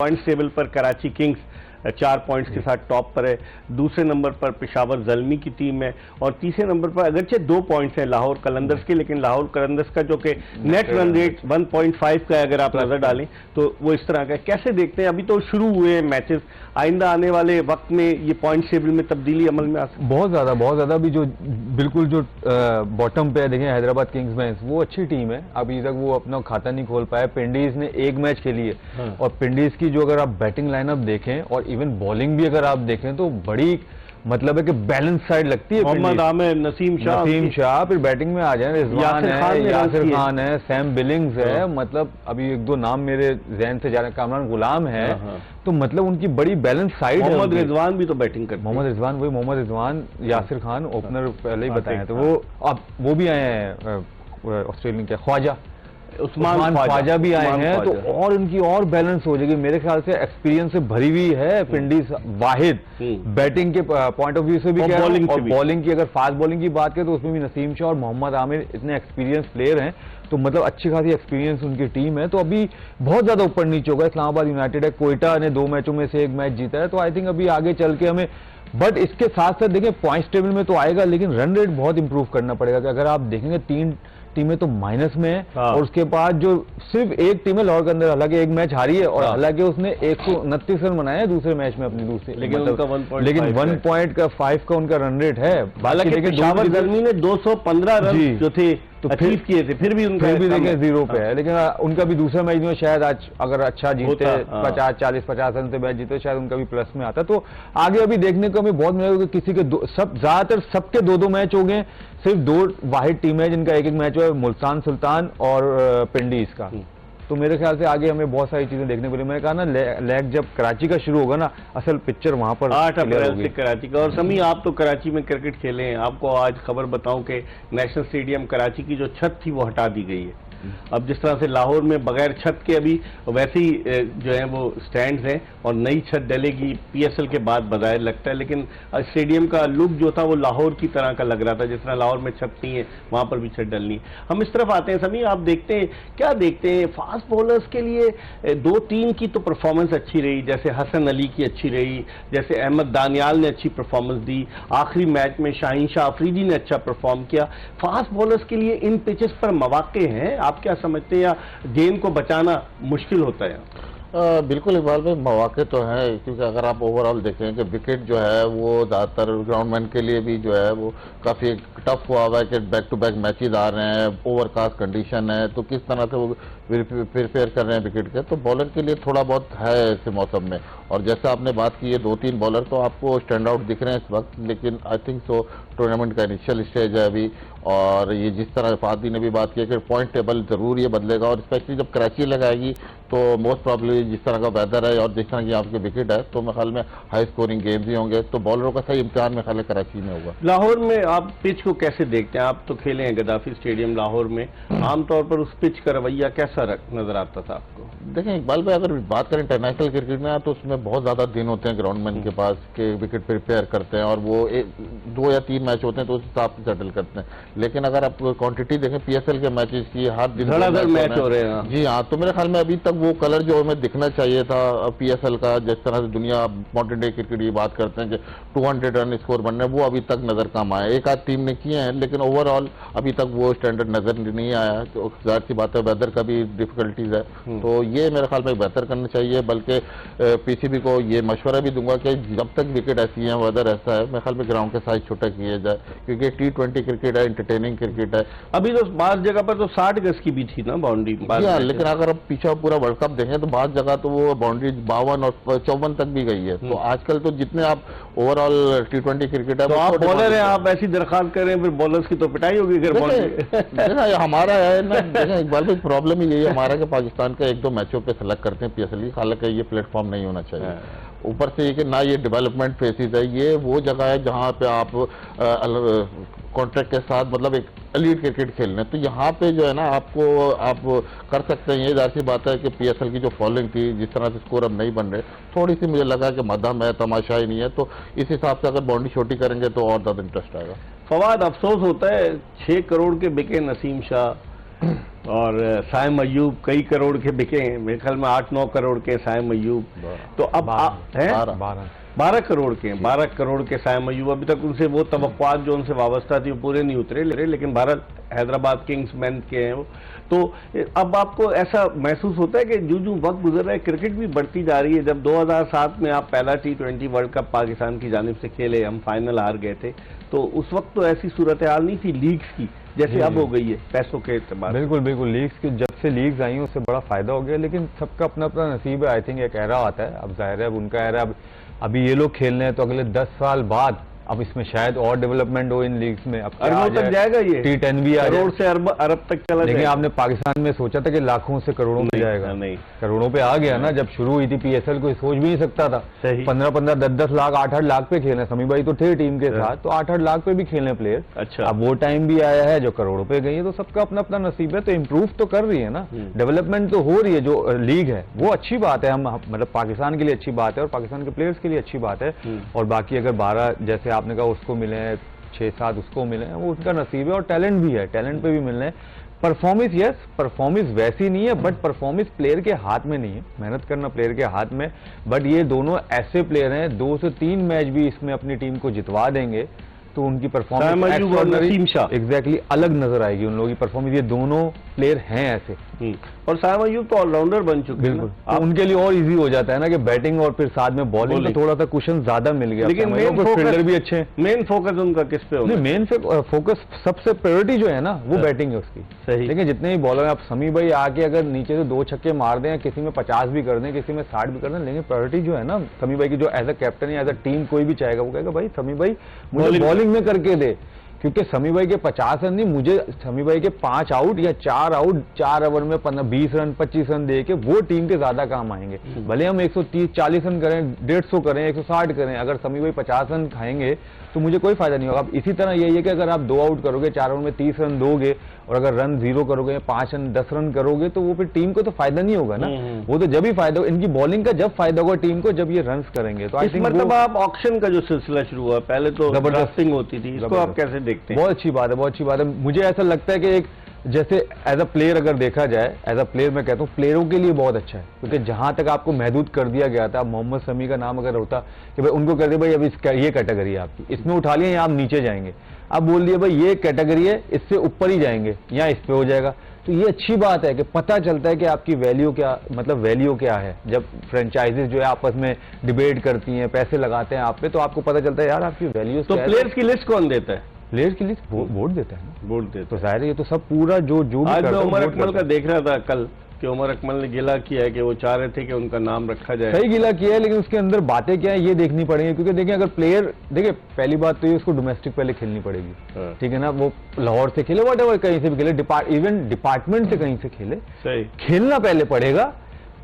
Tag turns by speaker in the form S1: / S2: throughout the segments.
S1: Points table पर Karachi Kings 4 points के साथ टॉप पर है। दूसरे नंबर पर पेशावर ज़ल्मी की टीम है और तीसरे नंबर पर अगरचे 2 पॉइंट्स हैं लाहौर कलंदर्स के, लेकिन लाहौर कलंदर्स का जो कि नेट रन रेट 1.5 का है, अगर आप नजर डालें तो वो इस तरह का है। कैसे देखते हैं, अभी तो शुरू हुए मैचेस, आइंदा आने वाले वक्त में ये पॉइंट टेबल में तब्दीली अमल में आ सकती है?
S2: बहुत ज़्यादा अभी जो बिल्कुल जो बॉटम पे है, देखें हैदराबाद किंग्स में वो अच्छी टीम है, अभी तक वो अपना खाता नहीं खोल पाया। पिंडीज ने एक मैच खेली है और पिंडीज की जो अगर आप बैटिंग लाइनअप देखें और इवन बॉलिंग भी अगर आप देखें तो बड़ी मतलब है कि बैलेंस साइड लगती है।
S1: मोहम्मद आमिर, नसीम शाह,
S2: फिर बैटिंग में आ जाए, रिजवान है, यासिर खान है, सैम बिलिंग्स है, मतलब अभी 1-2 नाम मेरे जहन से जा रहे हैं, कामरान गुलाम है, तो मतलब उनकी बड़ी बैलेंस साइड है।
S1: मोहम्मद रिजवान भी तो बैटिंग करते हैं।
S2: मोहम्मद रिजवान, यासिर खान ओपनर पहले ही बताए, तो वो अब वो भी आए हैं ऑस्ट्रेलियन के ख्वाजा उस्मान ख्वाजा भी आए हैं, तो और उनकी और बैलेंस हो जाएगी मेरे ख्याल से। एक्सपीरियंस से भरी हुई है पिंडीज, वाहिद बैटिंग के पॉइंट ऑफ व्यू से भी और बॉलिंग की अगर फास्ट बॉलिंग की बात करें तो उसमें भी नसीम शाह और मोहम्मद आमिर इतने एक्सपीरियंस प्लेयर हैं, तो मतलब अच्छी खासी एक्सपीरियंस उनकी टीम है। तो अभी बहुत ज्यादा ऊपर नीचे होगा। इस्लामाबाद यूनाइटेड है, कोयटा ने 2 मैचों में से 1 मैच जीता है, तो आई थिंक अभी आगे चल के हमें, बट इसके साथ साथ देखें पॉइंट्स टेबल में तो आएगा, लेकिन रन रेट बहुत इंप्रूव करना पड़ेगा। कि अगर आप देखेंगे 3 टीमें तो माइनस में है और उसके बाद जो सिर्फ एक टीम है लाहौर के अंदर, हालांकि 1 मैच हारी है और हालांकि उसने 129 रन बनाए हैं दूसरे मैच में अपनी दूसरी,
S1: लेकिन
S2: मतलब,
S1: उनका
S2: लेकिन 1.5 का उनका रन रेट है।
S1: हालांकि पेशावर ज़ल्मी ने 215 रन जो थे तो अचीव किए थे, फिर भी
S2: देखें 0 पे है, लेकिन उनका भी दूसरा मैच में शायद आज अगर अच्छा जीते 40-50 रन से मैच जीते शायद उनका भी प्लस में आता। तो आगे अभी देखने को हमें बहुत मिलेगा कि किसी के ज्यादातर सबके 2-2 मैच हो गए, सिर्फ 2 वाहिद टीम है जिनका 1-1 मैच हुआ है, मुल्तान सुल्तान और पिंडीज का। तो मेरे ख्याल से आगे हमें बहुत सारी चीजें देखने को मिली। मैंने कहा ना लैग जब कराची का शुरू होगा ना, असल पिक्चर वहां पर
S1: 8 अप्रैल से कराची का। और समी, आप तो कराची में क्रिकेट खेले हैं, आपको आज खबर बताऊं कि नेशनल स्टेडियम कराची की जो छत थी वो हटा दी गई है। अब जिस तरह से लाहौर में बगैर छत के अभी वैसे ही जो है वो स्टैंड्स हैं और नई छत डलेगी पीएसएल के बाद बजाय लगता है, लेकिन स्टेडियम का लुक जो था वो लाहौर की तरह का लग रहा था, जिस तरह लाहौर में छत नहीं है वहां पर भी छत डलनी है। हम इस तरफ आते हैं समी, आप देखते हैं क्या देखते हैं फास्ट बॉलर्स के लिए 2-3 की तो परफॉर्मेंस अच्छी रही, जैसे हसन अली की अच्छी रही, जैसे अहमद दानियाल ने अच्छी परफॉर्मेंस दी, आखिरी मैच में शाहीन शाह अफरीदी ने अच्छा परफॉर्म किया। फास्ट बॉलर्स के लिए इन पिचेस पर मौके हैं, आप क्या समझते हैं, या गेंद को बचाना मुश्किल होता है?
S3: बिल्कुल इकबाल भाई, मौके तो हैं, क्योंकि अगर आप ओवरऑल देखें कि विकेट जो है वो ज़्यादातर ग्राउंडमैन के लिए भी जो है वो काफ़ी टफ हुआ हुआ है कि बैक टू बैक मैचेस आ रहे हैं, ओवरकास्ट कंडीशन है, तो किस तरह से वो प्रिपेयर कर रहे हैं विकेट के, तो बॉलर के लिए थोड़ा बहुत है ऐसे मौसम में। और जैसे आपने बात की है 2-3 बॉलर तो आपको स्टैंड आउट दिख रहे हैं इस वक्त, लेकिन आई थिंक सो टूर्नामेंट का इनिशियल स्टेज है अभी, और ये जिस तरह फादी ने भी बात की कि पॉइंट टेबल जरूर ये बदलेगा, और स्पेशली जब कराची लगाएगी तो मोस्ट प्रॉब्ली जिस तरह का वेदर है और जिस तरह की आपके विकेट है, तो मेरे ख्याल में हाई स्कोरिंग गेम्स ही होंगे, तो बॉलरों का सही इम्तिहान मेरे ख्याल है कराची में होगा।
S1: लाहौर में आप पिच को कैसे देखते हैं? आप तो खेले हैं गद्दाफी स्टेडियम लाहौर में, आमतौर पर उस पिच का रवैया कैसा नजर आता था आपको?
S3: देखें इकबाल भाई, अगर बात करें इंटरनेशनल क्रिकेट में तो उसमें बहुत ज्यादा दिन होते हैं ग्राउंडमैन के पास कि विकेट प्रिपेयर करते हैं, और वो 2 या 3 मैच होते हैं तो उस हिसाब से सेटल करते हैं। लेकिन अगर आप क्वांटिटी देखें पीएसएल के मैचेस की, हर दिन
S1: मैच हो रहे हैं।
S3: जी हाँ, तो मेरे ख्याल में अभी तक वो कलर जो हमें दिखना चाहिए था पीएसएल का, जिस तरह से दुनिया मॉडर्न डे क्रिकेट की बात करते हैं कि 200 रन स्कोर बनने, वो अभी तक नजर कम आया। एक आध टीम ने किए हैं, लेकिन ओवरऑल अभी तक वो स्टैंडर्ड नजर नहीं आया। तो जाहिर सी बात है वेदर का भी डिफिकल्टीज है, तो ये मेरे ख्याल में बेहतर करना चाहिए। बल्कि पीसीबी को ये मशवरा भी दूंगा कि जब तक विकेट ऐसी है, वेदर ऐसा है, मेरे ख्याल में ग्राउंड के साइज छोटा किया जाए, क्योंकि T20 क्रिकेट है, इंटरटेनिंग क्रिकेट है।
S1: अभी तो बाहर जगह पर तो 60 गज की भी थी ना बाउंड्री,
S3: लेकिन अगर आप पीछे पूरा वर्ल्ड कप देखें तो बाहर जगह तो वो बाउंड्री 52 और 54 तक भी गई है। तो आजकल तो जितने आप ओवरऑल T20 क्रिकेट है,
S1: तो आप बॉलर हैं, आप ऐसी दरखास्त करें फिर बॉलर्स की तो पिटाई होगी अगर बॉलर
S3: हमारा है ना। देखें इकबाल भाई, प्रॉब्लम ही यही है हमारा कि पाकिस्तान के 1-2 मैचों पे सेलेक्ट करते हैं पीएसएल, हालांकि ये प्लेटफॉर्म नहीं होना चाहिए। ऊपर से ये कि ना ये डेवलपमेंट फेसिस है, ये वो जगह है जहाँ पे आप कॉन्ट्रैक्ट के साथ मतलब एक एलीट क्रिकेट खेलने, तो यहाँ पे जो है ना आप कर सकते हैं। ये जाहिर सी बात है कि पीएसएल की जो फॉलोइंग थी, जिस तरह से स्कोर अब नहीं बन रहे, थोड़ी सी मुझे लगा कि मध्यम है, तमाशा ही नहीं है, तो इस हिसाब से अगर बाउंड्री छोटी करेंगे तो और ज़्यादा इंटरेस्ट आएगा।
S1: फवाद, अफसोस होता है 6 करोड़ के बिके नसीम शाह, और साइम अय्यूब कई करोड़ के बिके हैं, मेरे ख्याल में 8-9 करोड़ के साइम अय्यूब। तो अब हैं 12 करोड़ के, 12 करोड़ के साइम अय्यूब। अभी तक उनसे वो तवक्कुआत जो उनसे वाबस्ता थी वो पूरे नहीं उतरे, लेकिन भारत हैदराबाद किंग्स मैन के हैं वो। तो अब आपको ऐसा महसूस होता है कि जो वक्त गुजर रहा है क्रिकेट भी बढ़ती जा रही है। जब 2007 में आप पहला T20 वर्ल्ड कप पाकिस्तान की जानिब से खेले, हम फाइनल हार गए थे, तो उस वक्त तो ऐसी सूरत हाल नहीं थी लीग्स की जैसे अब हो गई है पैसों के एतबार।
S2: बिल्कुल बिल्कुल, लीग्स की जब से लीग्स आई उससे बड़ा फायदा हो गया, लेकिन सबका अपना अपना नसीब है। आई थिंक एक एरा आता है, अब जाहिर है अब उनका एरा, अब अभी ये लोग खेल रहे हैं तो अगले 10 साल बाद अब इसमें शायद और डेवलपमेंट हो इन लीग्स में। अब
S1: अरबों तक जाएगा ये,
S2: T10 भी आ जाए,
S1: करोड़ से अरब तक चला
S2: लेकिन
S1: जाएगा।
S2: आपने पाकिस्तान में सोचा था कि लाखों से करोड़ों में जाएगा?
S1: नहीं,
S2: करोड़ों पे आ गया ना। जब शुरू हुई थी PSL कोई सोच भी नहीं सकता था। 15-15, 10-10 लाख, 8-8 लाख पे खेलने, समी भाई तो थे टीम के साथ, तो 8-8 लाख पे भी खेलने प्लेयर।
S1: अच्छा,
S2: अब वो टाइम भी आया है जो करोड़ों पे गई है, तो सबका अपना अपना नसीब है। तो इम्प्रूव तो कर रही है ना, डेवलपमेंट तो हो रही है। जो लीग है वो अच्छी बात है, हम मतलब पाकिस्तान के लिए अच्छी बात है और पाकिस्तान के प्लेयर्स के लिए अच्छी बात है। और बाकी अगर 12 जैसे आपने कहा उसको मिले हैं, 6-7 उसको मिले हैं, वो उसका नसीब है। और टैलेंट भी है, टैलेंट पे भी मिलने हैं। परफॉर्मेंस, यस परफॉर्मेंस वैसी नहीं है, बट परफॉर्मेंस प्लेयर के हाथ में नहीं है, मेहनत करना प्लेयर के हाथ में। बट ये दोनों ऐसे प्लेयर हैं, 2 से 3 मैच भी इसमें अपनी टीम को जितवा देंगे तो उनकी परफॉर्मेंस एग्जैक्टली अलग नजर आएगी उन लोगों की परफॉर्मेंस। ये दोनों प्लेयर हैं ऐसे।
S1: और साइम अय्यूब तो ऑलराउंडर बन चुके हैं।
S2: बिल्कुल, तो उनके लिए और इजी हो जाता है ना कि बैटिंग और फिर साथ में बॉलिंग में थोड़ा सा कुशन ज्यादा मिल गया।
S1: लेकिन
S2: फील्डर भी अच्छे हैं।
S1: मेन फोकस उनका किस पे होगा?
S2: मेन फोकस सबसे प्रायोरिटी जो है ना वो बैटिंग है उसकी।
S1: सही।
S2: लेकिन जितने भी बॉलर हैं, आप समी भाई आके अगर नीचे से 2 छक्के मार दें, किसी में 50 भी कर दें, किसी में 60 भी कर दें, लेकिन प्रायोरिटी जो है ना समी भाई की, जो एज अ कैप्टन या एज अ टीम कोई भी चाहेगा वो कहेगा भाई समी भाई मुझे बॉलिंग में करके दे। क्योंकि समी भाई के 50 रन नहीं, मुझे समी भाई के 5 आउट या 4 आउट 4 ओवर में 20 रन 25 रन दे के वो टीम के ज्यादा काम आएंगे। भले हम 130-40 रन करें, 150 करें, 160 करें, अगर समी भाई 50 रन खाएंगे तो मुझे कोई फायदा नहीं होगा। अब इसी तरह यही है कि अगर आप 2 आउट करोगे, 4 ओवर में 30 रन दोगे, और अगर रन 0 करोगे, 5 रन 10 रन करोगे, तो वो फिर टीम को तो फायदा नहीं होगा ना। वो तो जब ही फायदा होगा, इनकी बॉलिंग का जब फायदा होगा टीम को, जब ये रन करेंगे। तो आई थिंक
S1: मतलब आप ऑक्शन का जो सिलसिला शुरू हुआ, पहले तो ड्राफ्टिंग होती थी, इसको आप कैसे देखते हैं?
S2: बहुत अच्छी बात है, बहुत अच्छी बात है। मुझे ऐसा लगता है कि एक जैसे एज अ प्लेयर अगर देखा जाए, एज अ प्लेयर मैं कहता हूँ प्लेयरों के लिए बहुत अच्छा है, क्योंकि जहां तक आपको महदूद कर दिया गया था, मोहम्मद शमी का नाम अगर होता कि भाई उनको कहते भाई अब इसका ये कैटेगरी है आपकी, इसमें उठा लिया या आप नीचे जाएंगे, अब बोल दिया भाई ये कैटेगरी है, इससे ऊपर ही जाएंगे या इस पे हो जाएगा। तो ये अच्छी बात है कि पता चलता है कि आपकी वैल्यू क्या, मतलब वैल्यू क्या है। जब फ्रेंचाइजीज जो है आपस में डिबेट करती हैं, पैसे लगाते हैं आप पे, तो आपको पता चलता है यार आपकी वैल्यू।
S1: तो प्लेयर्स की लिस्ट कौन देता है?
S2: प्लेयर्स की लिस्ट बोर्ड देता है ना,
S1: बोर्ड देता है।
S2: तो जाहिर है ये तो सब पूरा जो भी
S1: आज मैं उमर अकमल का देख रहा था कल कि उमर अकमल ने गिला किया है कि वो चाह रहे थे कि उनका नाम रखा जाए।
S2: सही गिला किया है, लेकिन उसके अंदर बातें क्या है ये देखनी पड़ेगी। क्योंकि देखिए अगर प्लेयर, देखिए पहली बात तो ये उसको डोमेस्टिक पहले खेलनी पड़ेगी, ठीक है ना। वो लाहौर से खेले, वट एवर कहीं से भी खेले, इवन डिपार्टमेंट से कहीं से खेले, सही खेलना पहले पड़ेगा,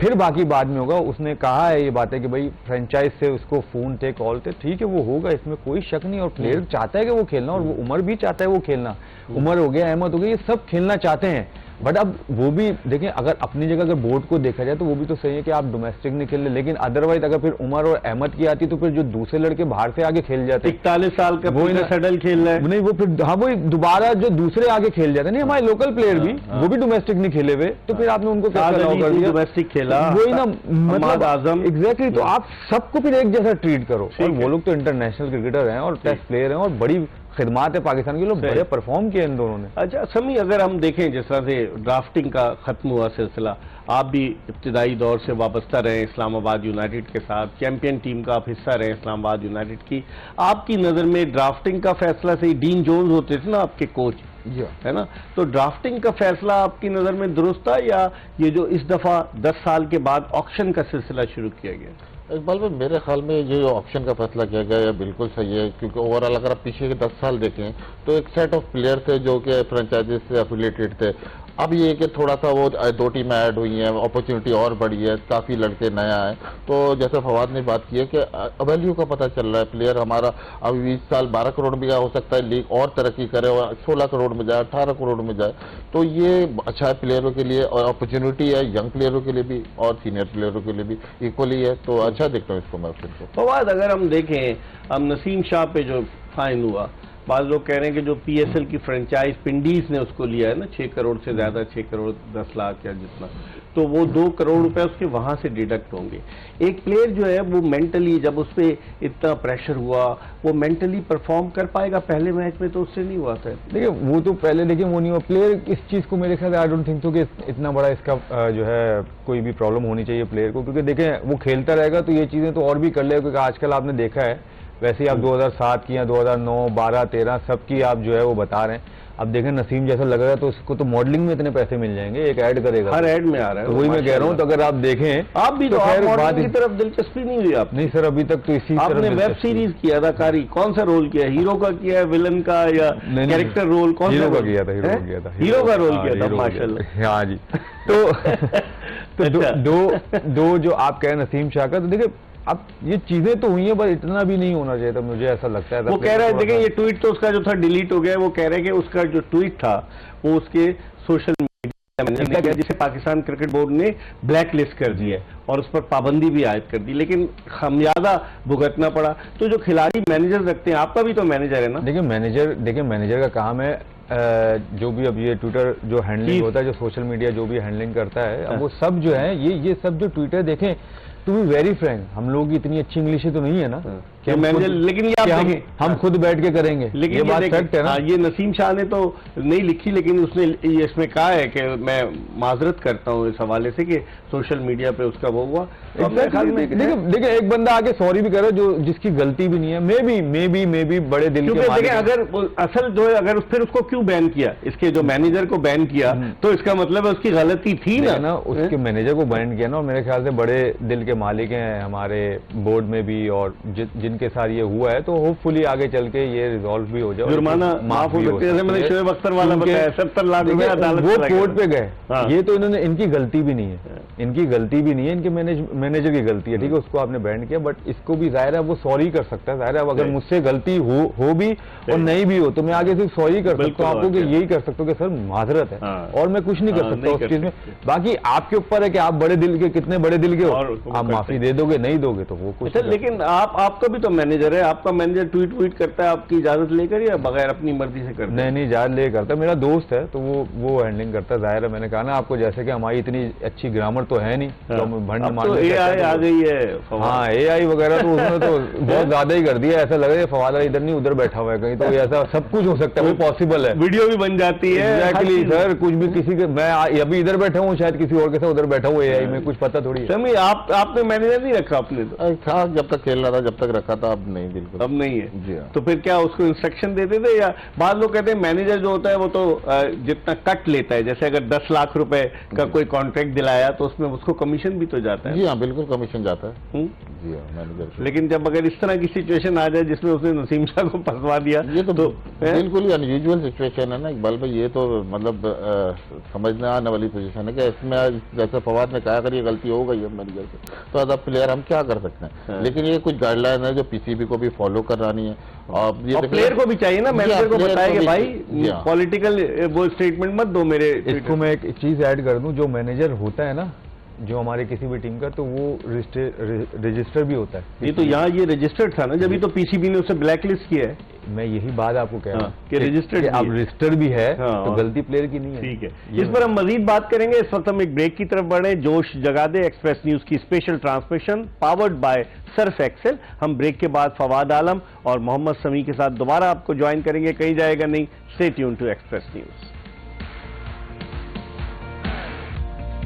S2: फिर बाकी बाद में होगा। उसने कहा है ये बात है कि भाई फ्रेंचाइज से उसको फोन थे, कॉल थे, ठीक है वो होगा, इसमें कोई शक नहीं। और प्लेयर चाहता है कि वो खेलना, और वो उमर भी चाहता है वो खेलना, उमर हो गया, अहमद हो गया, ये सब खेलना चाहते हैं। बट अब वो भी देखें, अगर अपनी जगह अगर बोर्ड को देखा जाए तो वो भी तो सही है कि आप डोमेस्टिक नहीं खेल, लेकिन अदरवाइज अगर फिर उमर और अहमद की आती तो फिर जो दूसरे लड़के बाहर से आगे खेल जाते,
S1: 41 साल का वो सडल खेल रहा है
S2: नहीं, वो फिर हाँ वो दोबारा जो दूसरे आगे खेल जाते, नहीं हमारे लोकल प्लेयर भी वो भी डोमेस्टिक नहीं खेले हुए, तो फिर आपने उनको
S1: डोमेस्टिक खेला,
S2: वही ना, मतलब आजम एग्जैक्टली। तो आप सबको फिर एक जैसा ट्रीट करो, और वो लोग तो इंटरनेशनल क्रिकेटर हैं और टेस्ट प्लेयर हैं और बड़ी खिदमात है पाकिस्तान के लोग, बड़े परफॉर्म किए इन दोनों ने।
S1: अच्छा समी, अगर हम देखें जिस तरह से ड्राफ्टिंग का खत्म हुआ सिलसिला, आप भी इब्तिदाई दौर से वाबस्ता रहे इस्लामाबाद यूनाइटेड के साथ, चैंपियन टीम का आप हिस्सा रहे इस्लामाबाद यूनाइटेड की, आपकी नज़र में ड्राफ्टिंग का फैसला सही, डीन जोन्स होते थे ना आपके कोच, है ना, तो ड्राफ्टिंग का फैसला आपकी नज़र में दुरुस्त था, या ये जो इस दफ़ा 10 साल के बाद ऑक्शन का सिलसिला शुरू किया गया?
S3: इकबाल भाई मेरे ख्याल में ये जो ऑप्शन का फैसला किया गया है बिल्कुल सही है, क्योंकि ओवरऑल अगर आप पीछे के 10 साल देखें तो एक सेट ऑफ प्लेयर थे जो कि फ्रेंचाइजीज से एफिलिएटेड थे। अब ये कि थोड़ा सा वो 2 टीमें ऐड हुई हैं, अपॉर्चुनिटी और बढ़ी है, काफ़ी लड़के नया है, तो जैसे फवाद ने बात की है कि वैल्यू का पता चल रहा है। प्लेयर हमारा अभी 20 साल 12 करोड़ में हो सकता है, लीग और तरक्की करे और 16 करोड़ में जाए, 18 करोड़ में जाए, तो ये अच्छा है प्लेयरों के लिए, और अपॉर्चुनिटी है यंग प्लेयरों के लिए भी और सीनियर प्लेयरों के लिए भी इक्वली है, तो अच्छा देखता हूँ इसको मैं।
S1: फवाद, अगर हम देखें, हम नसीम शाह पे जो फाइन हुआ, बाद लोग कह रहे हैं कि जो PSL की फ्रेंचाइज पिंडीज ने उसको लिया है ना 6 करोड़ से ज्यादा, 6 करोड़ 10 लाख या जितना, तो वो 2 करोड़ रुपए उसके वहां से डिडक्ट होंगे। एक प्लेयर जो है वो मेंटली, जब उस पर इतना प्रेशर हुआ, वो मेंटली परफॉर्म कर पाएगा? पहले मैच में तो उससे नहीं हुआ था।
S2: देखिए वो तो पहले, देखिए वो नहीं हुआ। प्लेयर इस चीज को मेरे ख्याल आई डोंट थिंक तो कि इतना बड़ा इसका जो है कोई भी प्रॉब्लम होनी चाहिए प्लेयर को, क्योंकि देखें वो खेलता रहेगा तो ये चीजें तो और भी कर लेगा, क्योंकि आजकल आपने देखा है, वैसे ही आप 2007 की या 2009, 12, 13 सबकी आप जो है वो बता रहे हैं। अब देखें नसीम जैसा लगेगा तो उसको तो मॉडलिंग में इतने पैसे मिल जाएंगे, एक ऐड करेगा,
S1: हर ऐड में आ रहा है।
S2: तो वही मैं कह रहा हूँ, तो अगर आप देखें
S1: आप भी तो मॉडलिंग की तरफ दिलचस्पी नहीं हुई आप?
S2: नहीं सर, अभी तक तो इसी
S1: आपने वेब सीरीज की अदाकारी, कौन सा रोल किया? हीरो का किया है, विलन का, या कैरेक्टर रोल? कौन सा?
S2: हीरो का किया था,
S1: हीरो का रोल किया था, माशाल्लाह।
S2: हाँ जी। तो दो जो आप कह रहे हैं नसीम शाह का, तो देखिए अब ये चीजें तो हुई हैं, पर इतना भी नहीं होना चाहिए था, मुझे ऐसा लगता है।
S1: वो कह रहा है, देखिए ये ट्वीट तो उसका जो था डिलीट हो गया, वो कह रहे हैं कि उसका जो ट्वीट था वो उसके सोशल मीडिया मैनेजर ने किया, जिसे पाकिस्तान क्रिकेट बोर्ड ने ब्लैक लिस्ट कर दिया और उस पर पाबंदी भी आयद कर दी, लेकिन खमियाजा भुगतना पड़ा। तो जो खिलाड़ी मैनेजर रखते हैं, आपका भी तो मैनेजर है ना?
S2: देखिए मैनेजर का काम है जो भी अब ये ट्विटर जो हैंडलिंग होता है, जो सोशल मीडिया जो भी हैंडलिंग करता है, अब वो सब जो है ये सब जो ट्विटर देखें, टू बी वेरी फ्रैंक, हम लोग की इतनी अच्छी इंग्लिश तो नहीं है ना कि
S1: मैनेजर, लेकिन ये आप देखें
S2: हम खुद बैठ के करेंगे,
S1: लेकिन
S2: ये बात फैक्ट है ना।
S1: ये नसीम शाह ने तो नहीं लिखी, लेकिन उसने इसमें कहा है कि मैं माजरत करता हूँ इस हवाले से कि सोशल मीडिया पे उसका वो हुआ।
S2: देखिए एक बंदा आके सॉरी भी करे जो जिसकी गलती भी नहीं है, मे बी बड़े दिल के
S1: मालिक। अगर असल जो है, अगर फिर उसको क्यों बैन किया, इसके जो मैनेजर को बैन किया, तो इसका मतलब है उसकी गलती थी ना,
S2: उसके मैनेजर को बैन किया ना। और मेरे ख्याल से बड़े दिल के मालिक हैं हमारे बोर्ड में भी, और जिनके साथ ये हुआ है, तो होपफुली आगे चल के ये रिजॉल्व भी हो जाए,
S1: जुर्माना माफ हो सकता है। जैसे मैंने शोएब अख्तर वाला बताया, 70 लाख रुपए अदालत
S2: वो कोर्ट पे गए, ये तो इन्होंने, इनकी गलती भी नहीं है, इनकी गलती भी नहीं है, इनके मैनेजर की गलती है, ठीक है, उसको आपने बैन किया, बट इसको भी जाहिर है वो सॉरी कर सकता है। जाहिर है अगर मुझसे गलती हो भी और नहीं भी हो, तो मैं आगे सिर्फ सॉरी कर सकता हूँ आपको, कि यही कर सकता हूँ कि सर माजरत है, और मैं कुछ नहीं कर सकता उस चीज में। बाकी आपके ऊपर है कि आप बड़े दिल के, कितने बड़े दिल के हो, आप माफी दे दोगे, नहीं दोगे तो वो कुछ।
S1: लेकिन आपका भी तो मैनेजर है, आपका मैनेजर ट्वीट करता है आपकी इजाजत लेकर या बगैर अपनी मर्जी से करता है?
S2: नहीं इजाजत लेकर करता है, मेरा दोस्त है तो वो हैंडलिंग करता है। जाहिर है मैंने कहा ना आपको, जैसे कि हमारी इतनी अच्छी ग्रामर तो है नहीं, तो भंड मान
S1: तो AI आ गई है।
S2: हाँ AI वगैरह तो उसने तो बहुत ज्यादा ही कर दिया, ऐसा लग रहा है फवाद इधर नहीं उधर बैठा हुआ है कहीं, तो ऐसा सब कुछ हो सकता है, वो पॉसिबल है,
S1: वीडियो भी बन जाती है।
S2: एग्जैक्टली सर, कुछ भी किसी के, मैं अभी इधर बैठा हूँ, शायद किसी और के साथ उधर बैठा हुआ AI में, कुछ पता थोड़ी है।
S1: आपने मैनेजर नहीं रखा अपने?
S3: था जब तक खेल रहा था, जब तक रखा था, अब नहीं, बिल्कुल
S1: अब नहीं है
S3: जी।
S1: तो फिर क्या उसको इंस्ट्रक्शन देते थे? या बाद लोग कहते हैं मैनेजर जो होता है वो तो जितना कट लेता है, जैसे अगर 10 लाख रुपए का कोई कॉन्ट्रैक्ट दिलाया तो उसमें उसको कमीशन भी तो जाता है।
S3: जी हाँ, बिल्कुल कमीशन जाता है। जी हाँ, मैनेजर।
S1: लेकिन जब अगर इस तरह की सिचुएशन आ जाए जिसमें उसने नसीम शाह को फंसवा दिया,
S3: ये तो बिल्कुल ही अनयूजुअल सिचुएशन है ना इकबाल भाई, ये तो मतलब समझने आने वाली पोजीशन है कि इसमें जैसे फवाद ने कहा, अगर ये गलती हो गई है मैनेजर से, तो एज अ प्लेयर हम क्या कर सकते हैं। लेकिन ये कुछ गाइडलाइन है जो PCB को भी फॉलो करानी है, और ये
S1: प्लेयर को भी चाहिए ना, मैनेजर को बताया कि भाई पॉलिटिकल वो स्टेटमेंट मत दो मेरे।
S2: इसको मैं एक चीज ऐड कर दूं, जो मैनेजर होता है ना जो हमारे किसी भी टीम का, तो वो रजिस्टर भी होता है।
S1: ये तो यहाँ ये रजिस्टर्ड था ना, जब भी तो PCB ने उसे ब्लैक लिस्ट किया है।
S2: मैं यही बात आपको कह रहा हूँ
S1: कि रजिस्टर्ड,
S2: अब रजिस्टर भी है, तो गलती प्लेयर की नहीं है।
S1: ठीक है, इस पर हम मजीद बात करेंगे। इस वक्त हम एक ब्रेक की तरफ बढ़े। जोश जगा दे एक्सप्रेस न्यूज की special transmission powered by Surf Excel. हम ब्रेक के बाद फवाद आलम और मोहम्मद समी के साथ दोबारा आपको ज्वाइन करेंगे, कहीं जाएगा नहीं। Stay tune to express news.